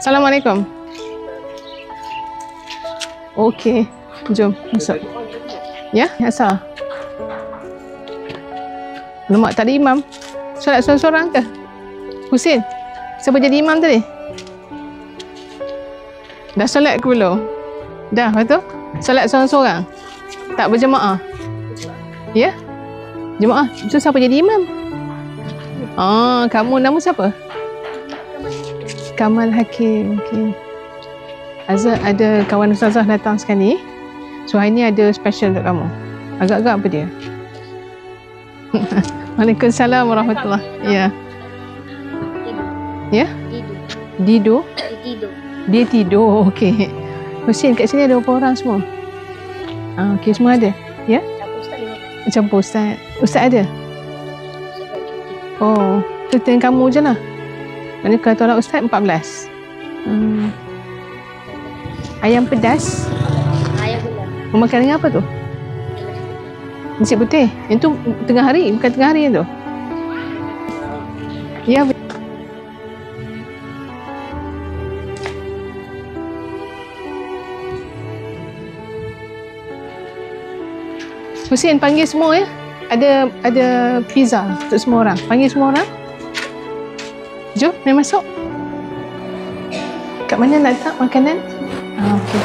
Assalamualaikum. Okey, jom masuk. Ya, asal. Lemak tak ada imam. Solat seorang-seorang ke? Husin, siapa jadi imam tadi? Dah solat ke belum? Dah, betul? Solat seorang-seorang? Tak berjemaah? Ya? Jemaah. So, siapa jadi imam? Ah, kamu nama siapa? Kamal Hakim. Okey. Azhar ada kawan ustazah datang sekali. So hari ni ada special untuk kamu. Agak-agak apa dia? Waalaikumsalam warahmatullahi. Ya. Ya? Dido. Dia tidur. Okey. Husin, kat sini ada berapa orang semua? Ah, okey, semua ada. Ya? Campur ustaz. Ustaz ada? Oh, tu dengan kamu je lah. Mana kalau tolak ustaz 14. Ayam pedas. Ayam pedas. Memakan dengan apa tu? Nasi putih. Yang tu tengah hari, bukan tengah hari yang tu. Ya. Husin, panggil semua ya. Ada pizza untuk semua orang. Panggil semua orang. Jom, mari masuk. Kat mana nak letak makanan? Okey.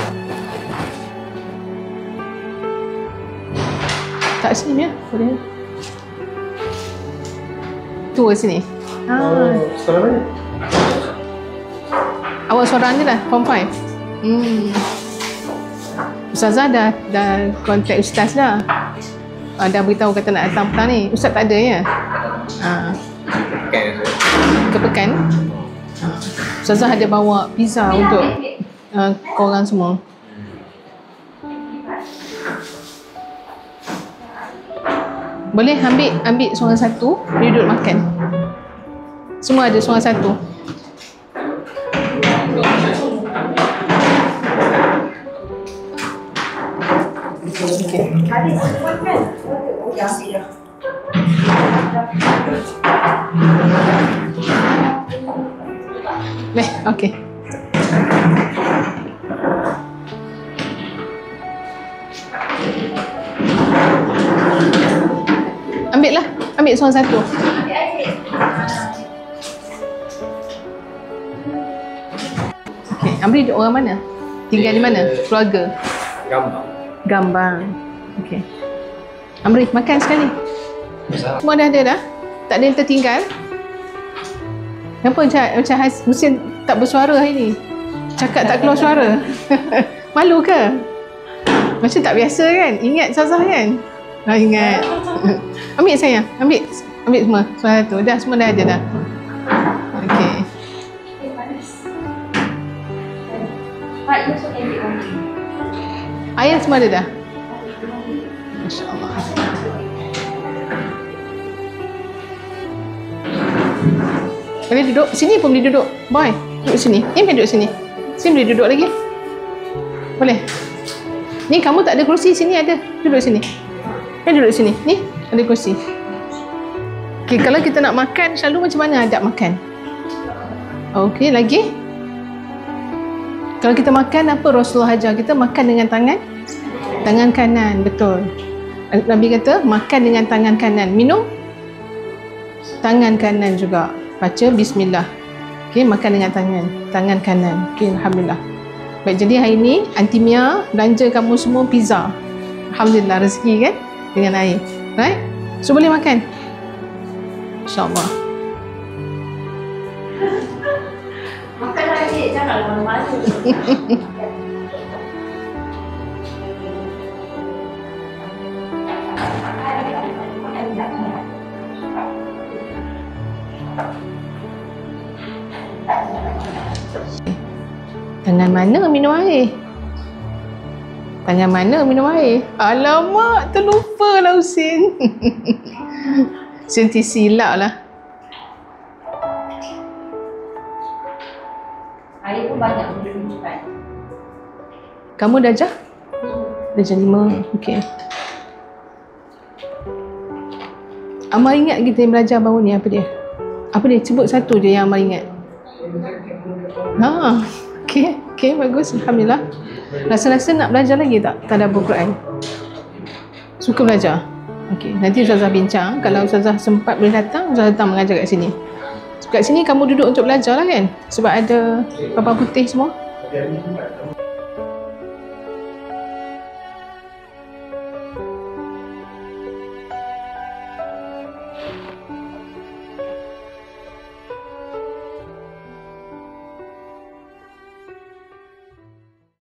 Tak sini ya? Boleh. Tu sini. Sekolah mana? Awak seorang je lah, form 5. Ustazah dah kontak ustaz dah. Dah beritahu kata nak datang petang ni. Ustaz tak ada ya? Ke Pekan. Ustazah ada bawa pizza untuk korang semua. Boleh ambil seorang satu, duduk makan. Semua ada seorang satu. Okey. Baik, okey. Ambil seorang satu. Okey, Amri duduk orang mana? Tinggal di mana? Keluarga? Gambang. Okey. Amri, makan sekali. Semua dah ada dah? Tak ada yang tertinggal? Kenapa macam Husin tak bersuara hari ni? Cakap tak keluar suara? Malu ke? Macam tak biasa kan? Ingat Ustazah kan? Ingat. Ambil sayang, ambil semua. Soal tu. Dah, semua dah ada dah. Okey. Ayam semua ada dah? Masya-Allah. Boleh duduk? Sini pun boleh duduk. Boy, duduk sini. Ni boleh duduk sini. Sini boleh duduk lagi. Boleh. Ni kamu tak ada kerusi, sini ada. Duduk sini. Duduk sini. Ni ada kerusi. Okey, kalau kita nak makan, selalu macam mana adab makan? Okey, lagi. Kalau kita makan, apa Rasulullah ajar kita? Makan dengan tangan kanan, betul. Nabi kata, makan dengan tangan kanan. Minum? Tangan kanan juga. Baca bismillah. Okey, makan dengan tangan kanan. Okey, alhamdulillah. Baik, jadi hari ni Aunty Mia belanja kamu semua pizza. Alhamdulillah, rezeki kan? Dengan air. Right? So boleh makan. InsyaAllah. Makan lagi, janganlah malu-malu. Tangan mana minum air? Tangan mana minum air? Alamak, terlupa lah Husin. Husin silap lah. Air pun banyak boleh cepat. Kamu darjah? Darjah 5. Okey. Amal ingat kita yang belajar baru ni apa dia? Apa dia? Sebut satu je yang Amal ingat. Okey. Okey, bagus. Alhamdulillah. Rasa-rasa nak belajar lagi tak tadabbur Quran? Suka belajar? Okey, nanti Ustazah bincang. Kalau Ustazah sempat boleh datang, Ustazah datang mengajar kat sini. Kat sini kamu duduk untuk belajar lah kan? Sebab ada papan putih semua.